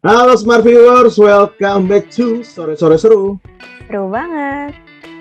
Halo Smart Viewers, welcome back to Sore-Sore Seru. Seru banget.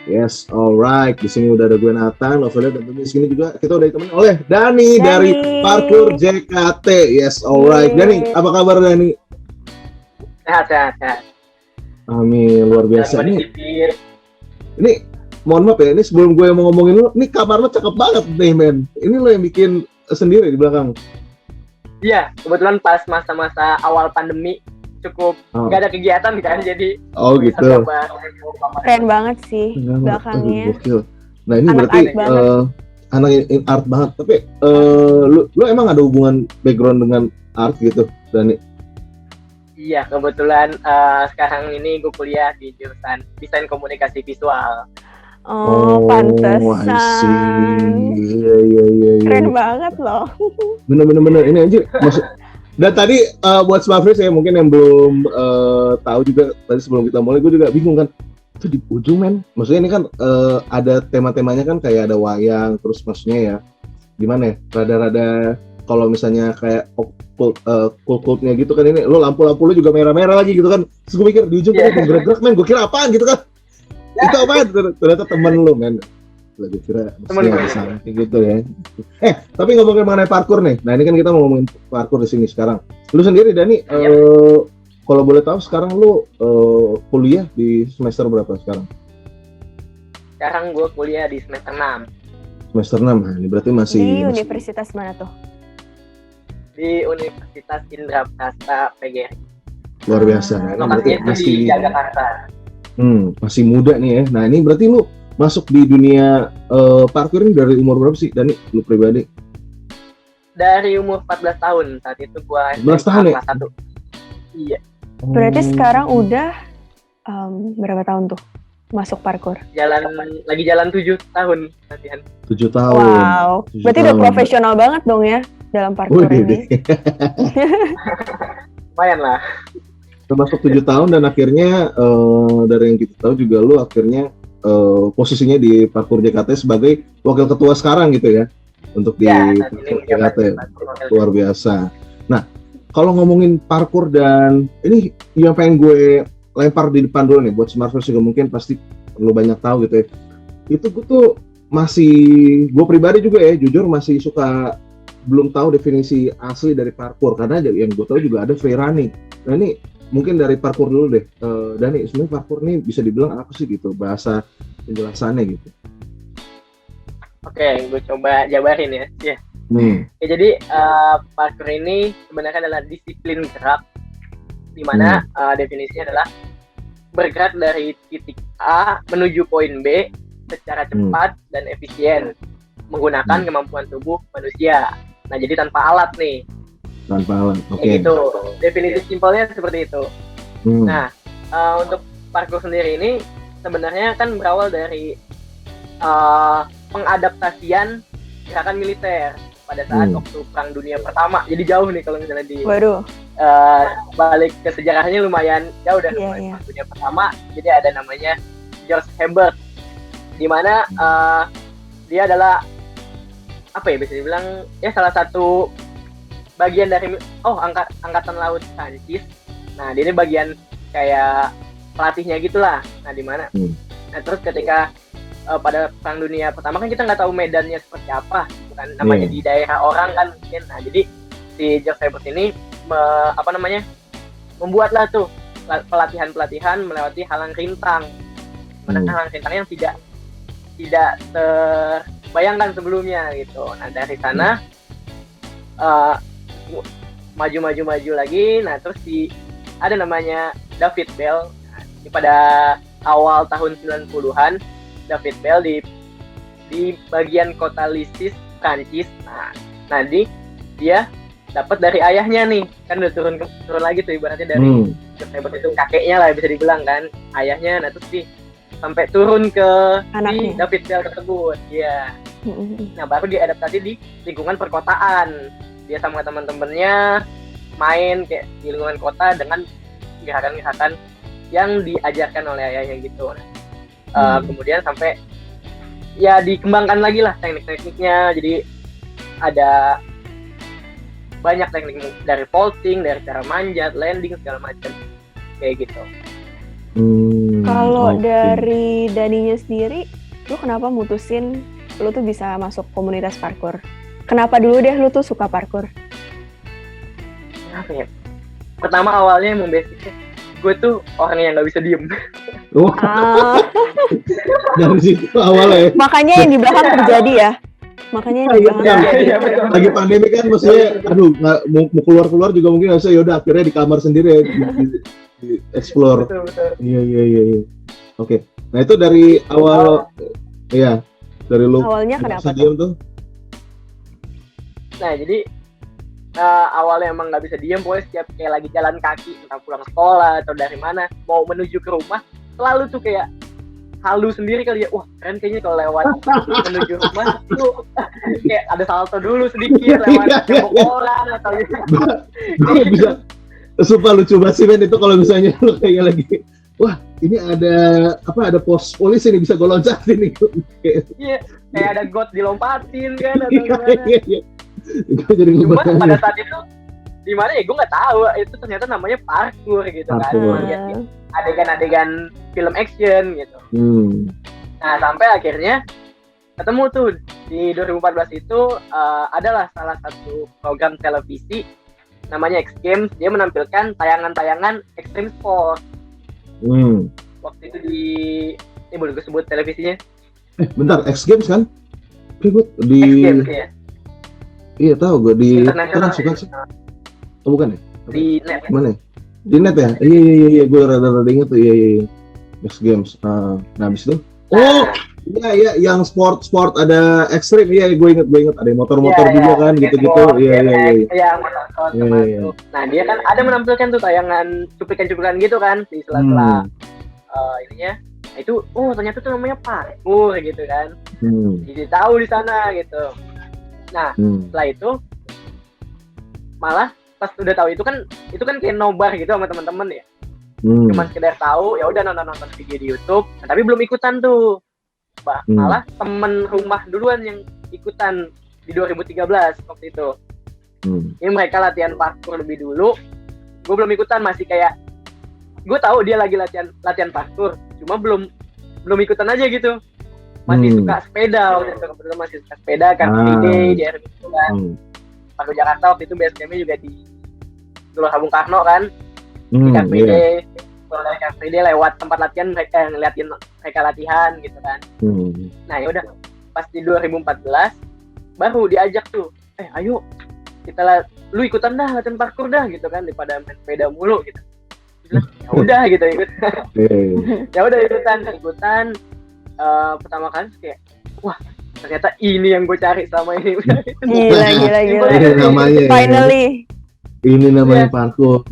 Yes, alright. Di sini udah ada gue Nathan, Novelia, dan tentunya di sini juga kita udah ditemenin oleh Dani dari Parkour JKT. Yes, alright. Dani, apa kabar Dani? Sehat. Amin, luar biasa. Ini mohon maaf ya, ini sebelum gue mau ngomongin lo, ini kamar lo cakep banget nih men. Ini lo yang bikin sendiri di belakang. Iya, kebetulan pas masa-masa awal pandemi cukup nggak ada kegiatan kan, jadi gitu. Keren banget sih belakangnya. Nah ini anak berarti anak art banget. Tapi lu emang ada hubungan background dengan art gitu, Dani? Iya, kebetulan sekarang ini gue kuliah di jurusan desain komunikasi visual. Pantesan. Iya. Keren banget loh. Bener. Ini aja maksud. Dan tadi buat Smafris ya mungkin yang belum tahu juga tadi sebelum kita mulai gue juga bingung kan. Itu di ujung men. Maksudnya ini kan ada tema-temanya kan kayak ada wayang terus maksudnya ya gimana ya? Rada-rada kalau misalnya kayak kult-kultnya gitu kan ini lo lampu-lampu lo juga merah-merah lagi gitu kan. Terus gue mikir di ujung kan gerak-gerak men. Gue kira apaan gitu kan. Itu apa? Ternyata temen lu men. Gue kira maksudnya gitu ya. Tapi ngomongin mengenai parkour nih. Nah ini kan kita mau ngomongin parkour di sini sekarang. Lu sendiri Dani, kalau boleh tahu sekarang lu kuliah di semester berapa sekarang? Sekarang gue kuliah di semester 6. Semester 6, nah, ini berarti masih di universitas mana tuh? Di Universitas Indra Prasta PGRI. Luar biasa. Nah, berarti masih di Jakarta. Masih muda nih ya. Nah ini berarti lu masuk di dunia parkour ini dari umur berapa sih Dani, lu pribadi? Dari umur 14 tahun, saat itu gua 14 tahun ya? kelas 1. Iya. Berarti sekarang udah berapa tahun tuh masuk parkour? Lagi jalan 7 tahun latihan. 7 tahun. Wow, berarti udah profesional banget dong ya dalam parkour ini. Lumayan lah. Termasuk 7 tahun dan akhirnya dari yang kita tahu juga lu akhirnya posisinya di Parkour JKT sebagai wakil ketua sekarang gitu ya untuk di Parkour JKT. Luar biasa. Nah kalau ngomongin parkour dan ini yang pengen gue lempar di depan dulu nih buat Smartverse juga mungkin pasti perlu banyak tahu gitu ya. Itu gue tuh gue pribadi juga ya jujur masih suka belum tahu definisi asli dari parkour karena yang gue tahu juga ada free running. Nah ini mungkin dari parkour dulu deh, Dani, sebenarnya parkour ini bisa dibilang apa sih gitu, bahasa penjelasannya gitu. Oke, gue coba jabarin ya. Ya, jadi parkour ini sebenarnya adalah disiplin gerak, di mana definisinya adalah bergerak dari titik A menuju poin B secara cepat dan efisien, menggunakan kemampuan tubuh manusia. Nah, jadi tanpa alat nih. Tanpa alat, oke. Gitu. Definisi simpelnya seperti itu. Nah, untuk parkour sendiri ini sebenarnya kan berawal dari pengadaptasian gerakan militer pada saat waktu Perang Dunia Pertama. Jadi jauh nih kalau misalnya balik ke sejarahnya lumayan jauh dari Perang Dunia Pertama. Jadi ada namanya George Hebert, di mana dia adalah apa ya bisa dibilang ya salah satu bagian dari angkatan laut Prancis. Nah, dia ini bagian kayak pelatihnya gitulah. Nah, di mana? Nah, terus ketika pada Perang Dunia Pertama kan kita nggak tahu medannya seperti apa, bukan namanya di daerah orang kan mungkin. Nah, jadi si George Hebert ini membuatlah tuh pelatihan melewati halang rintang. Mana halang rintang yang tidak terbayangkan sebelumnya gitu. Nah, dari sana maju lagi. Nah, terus ada namanya David Bell. Nah, pada awal tahun 90-an David Bell di bagian kota Lisis, Prancis. Nah, dia dapat dari ayahnya nih. Kan udah turun lagi tuh ibaratnya dari Hebert itu kakeknya lah bisa dibilang kan, ayahnya. Nah, terus sampai turun ke si David Bell tersebut. Iya. Nah, baru diadaptasi di lingkungan perkotaan. Dia sama teman-temannya main kayak di lingkungan kota dengan gerakan-gerakan yang diajarkan oleh ayahnya gitu. Kemudian sampai ya dikembangkan lagi lah teknik-tekniknya. Jadi ada banyak teknik dari vaulting, dari cara manjat, landing segala macam kayak gitu. Kalau Oke. dari Daninya sendiri, lu kenapa mutusin lu tuh bisa masuk komunitas parkour? Kenapa dulu deh lu tuh suka parkour? Apa ya? Pertama awalnya emang basicnya gue tuh orang yang nggak bisa diem. Oh, Ah, dari situ awalnya ya. makanya yang di belakang terjadi ya. Makanya yang di Iya, belakang benar. terjadi. Iya, betul. Lagi pandemi kan maksudnya aduh nggak mau keluar juga mungkin nggak bisa, ya udah akhirnya di kamar sendiri ya, di explore. Betul. Iya. Oke. Nah itu dari awal iya dari lu Awalnya nggak kenapa bisa diem tuh. Nah jadi awalnya emang nggak bisa diem, pokoknya setiap kayak lagi jalan kaki entah pulang sekolah atau dari mana mau menuju ke rumah selalu tuh kayak halu sendiri kali ya, wah keren kayaknya kalau lewat menuju rumah tuh kayak ada salto dulu sedikit lewat tembok orang atau gitu. Gue bisa sumpah lucu banget sih men itu kalau misalnya lu kayak lagi wah ini ada pos polisi nih bisa gue loncatin nih. Iya, kayak ada got dilompatin kan atau gimana. Iya. Gue jadi Cuma ngebayangin. pada saat itu di mana ya gue nggak tahu itu ternyata namanya parkour gitu kan. Parkour. Lihat adegan-adegan film action gitu. Nah sampai akhirnya ketemu tuh di 2014 itu adalah salah satu program televisi namanya X Games, dia menampilkan tayangan-tayangan extreme sport. Waktu itu ini boleh gue sebut televisinya? Bentar, X Games kan? Gue di X Games ya. Iya tahu gue di Internasional Trans bukan sih? Oh bukan ya? di net. Mana? Di net ya? Iya gue rada inget tuh iya. X Games. Nah habis itu oh iya yang sport ada ekstrim, iya gue inget ada yang motor-motor juga kan gitu-gitu. Iya. Iya, motor termasuk. Nah, dia kan ada menampilkan tuh tayangan cuplikan-cuplikan gitu kan di sela-sela ininya. Nah, itu ternyata tuh namanya parkour gitu kan. Jadi tahu di sana gitu. Nah, setelah itu malah pas udah tahu itu kan kayak nobar gitu sama teman-teman ya. Cuma sekedar tahu, ya udah nonton video di YouTube, nah, tapi belum ikutan tuh. Malah temen rumah duluan yang ikutan di 2013 waktu itu. Ini mereka latihan parkour lebih dulu, gue belum ikutan, masih kayak gue tahu dia lagi latihan parkour, cuma belum ikutan aja gitu. Masih suka sepeda waktu itu, kebetulan masih suka sepeda kan, Free Day di RB itu kan. Parkour Jakarta waktu itu base camp-nya juga di Gelora Bung Karno kan. Di Car Free Day, kalau dari Car Free Day lewat tempat latihan mereka ngeliatin mereka latihan gitu kan. Nah ya udah pas di 2014 baru diajak tuh, ayo lu ikutan dah latihan parkour dah gitu kan, daripada main sepeda mulu gitu. Ya udah gitu ikut. Ya udah ikutan. Pertama kali kayak wah ternyata ini yang gue cari selama ini. Gila. Ini namanya Finally. Ini namanya parkour.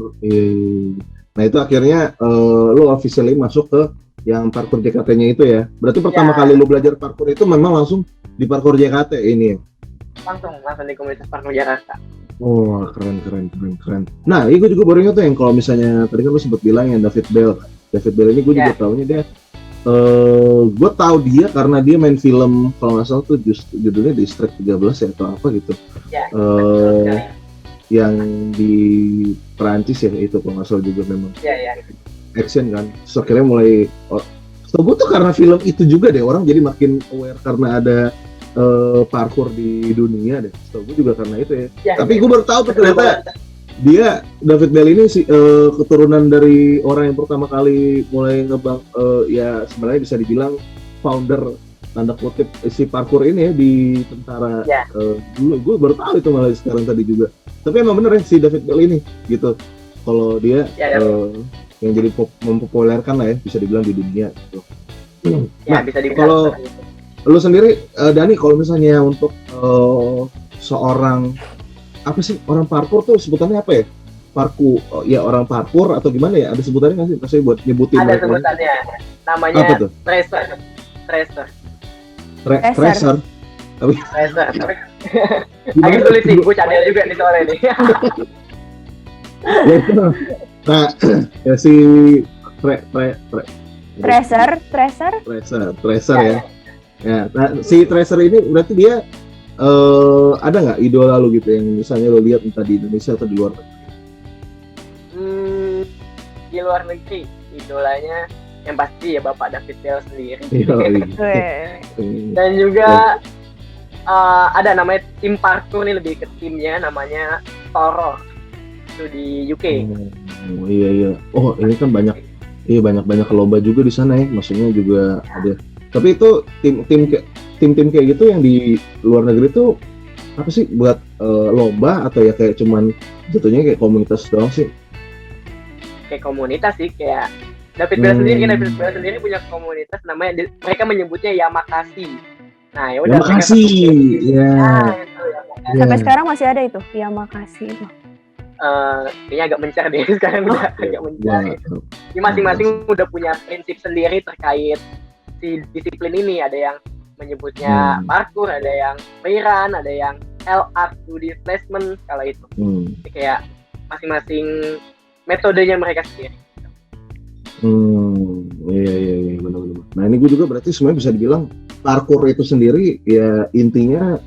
Nah itu akhirnya lu officially masuk ke yang parkour JKT-nya itu ya. Berarti pertama kali lu belajar parkour itu memang langsung di parkour JKT ini ya? Langsung di komunitas parkour Jakarta. Oh keren. Nah ini gue juga baru ingat tuh yang kalau misalnya tadi kan lu sempat bilang yang David Bell ini gue juga taunya dia gue tahu dia karena dia main film kalau nggak salah tuh judulnya District 13 ya atau apa gitu. Yang di Perancis ya itu kalau nggak salah juga memang action kan. So akhirnya mulai gue tuh karena film itu juga deh orang jadi makin aware karena ada parkour di dunia deh. So gue juga karena itu ya. Tapi gue baru tahu tuh ternyata dia David Bell ini keturunan dari orang yang pertama kali mulai ya sebenarnya bisa dibilang founder tanda kutip si parkour ini ya di tentara dulu. Gue baru tahu itu malah sekarang tadi juga. Tapi emang bener ya si David Bell ini gitu. Kalau dia yang jadi mempopulerkan lah ya bisa dibilang di dunia gitu. Nah, bisa dibilang. Kalau lu sendiri Dani kalau misalnya untuk seorang apa sih orang parkour tuh sebutannya apa ya? Orang parkour atau gimana ya? Ada sebutannya nggak sih? Maksudnya buat nyebutin. Ada sebutannya. Namanya apa tuh? Tracer. Tracer. Agak sulit sih, gue cadel juga nih soalnya ini. Nah, ya si Tracer ya. Ya, nah, si Tracer ini berarti dia ada nggak idola lu gitu yang misalnya lu lihat entah di Indonesia atau di luar negeri? Di luar negeri idolanya yang pasti ya Bapak David Bell sendiri. Weh. Dan juga ada namanya tim parkour nih, lebih ke timnya namanya Toro itu di UK. Iya. Oh ini kan banyak lomba juga di sana ya, maksudnya juga ada. Tapi itu tim kayak gitu yang di luar negeri tuh apa sih, buat lomba atau ya kayak cuman jatuhnya kayak komunitas doang sih? Kayak komunitas sih, kayak David Bell sendiri punya komunitas namanya, mereka menyebutnya Yamakasi. Nah ya udah. Yamakasi, ya. Sampai sekarang masih ada itu, Yamakasi itu. Kayaknya agak mencar deh sekarang, udah agak mencar. Ini masing-masing udah punya prinsip sendiri terkait si disiplin ini. Ada yang menyebutnya parkour, ada yang freerun, ada yang LR 2D placement kalau itu. Jadi kayak masing-masing metodenya mereka sendiri. Iya, benar-benar. Nah ini gue juga berarti semuanya bisa dibilang parkour itu sendiri ya intinya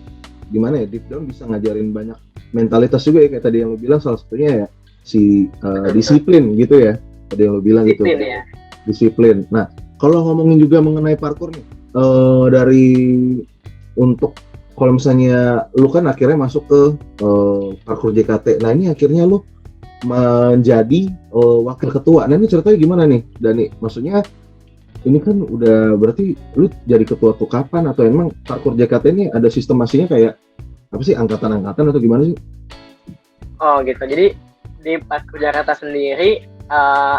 gimana ya, deep down bisa ngajarin banyak mentalitas juga ya, kayak tadi yang lo bilang salah satunya ya si disiplin gitu ya, tadi yang lo bilang disiplin, gitu ya. Disiplin. Nah kalau ngomongin juga mengenai parkour nih, dari untuk kalau misalnya lu kan akhirnya masuk ke parkour JKT, nah ini akhirnya lu menjadi wakil ketua. Nah ini ceritanya gimana nih Dani? Maksudnya ini kan udah berarti lu jadi ketua tuh kapan, atau emang parkour JKT ini ada sistemasinya kayak apa sih, angkatan-angkatan atau gimana sih? Oh gitu. Jadi di parkour Jakarta sendiri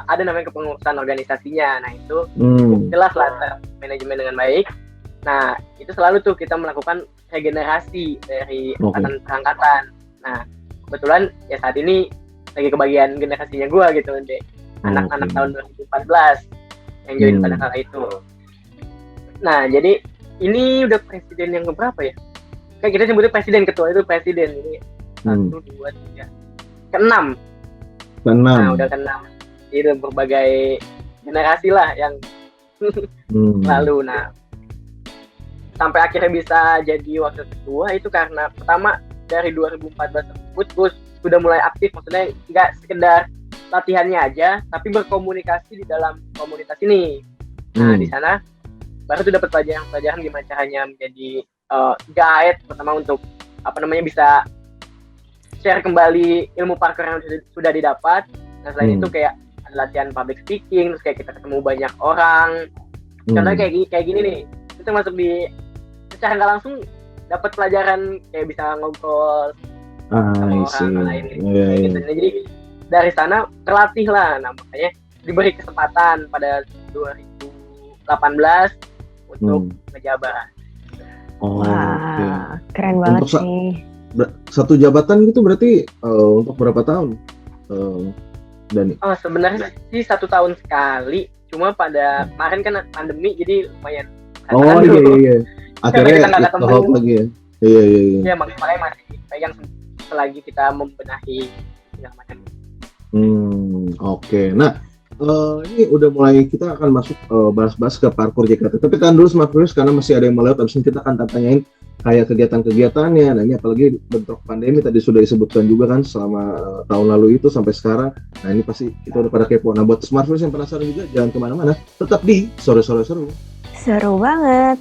ada namanya kepengurusan organisasinya. Nah itu jelas lah manajemen dengan baik. Nah itu selalu tuh kita melakukan regenerasi dari angkatan per angkatan. Nah kebetulan ya saat ini lagi kebagian generasinya gue gitu deh, anak-anak tahun 2014 yang join pada kala itu. Nah jadi ini udah presiden yang keberapa ya? Kayak kita sebutnya presiden, ketua itu presiden. Jadi 1, 2, 3, ke-6. Nah udah ke-6. Jadi udah berbagai generasi lah yang lalu. Nah sampai akhirnya bisa jadi wakil ketua itu karena pertama dari 2014 tersebut gue sudah mulai aktif, maksudnya nggak sekedar latihannya aja, tapi berkomunikasi di dalam komunitas ini. Nah di sana baru tuh dapat pelajaran gimana caranya menjadi guide, pertama untuk bisa share kembali ilmu parkour yang sudah didapat. Nah selain itu kayak ada latihan public speaking, terus kayak kita ketemu banyak orang. Contohnya kayak gini nih, itu masuk di secara nggak langsung dapat pelajaran kayak bisa ngobrol sama orang lain. Gitu. Jadi dari sana terlatih lah. Nah makanya diberi kesempatan pada 2018 untuk menjabat. Wah, keren banget sih. Satu jabatan gitu berarti untuk berapa tahun, Dani? Sebenarnya sih 1 tahun sekali. Cuma pada kemarin kan pandemi jadi lumayan. Iya. Akhirnya kita ketemu lagi ya. Iya. Iya, makanya masih pegang selagi kita membenahi segala macam. Oke. Nah, ini udah mulai, kita akan masuk bahas-bahas ke parkour JKT. Tapi tahan dulu Smart Viewers karena masih ada yang melewat. Abis ini kita akan tanyain kayak kegiatan-kegiatannya. Nah ini apalagi bentuk pandemi tadi sudah disebutkan juga kan selama tahun lalu itu sampai sekarang. Nah ini pasti kita udah pada kepo. Nah buat Smart Viewers yang penasaran juga jangan kemana-mana. Tetap di Sore-Sore Seru. Seru banget.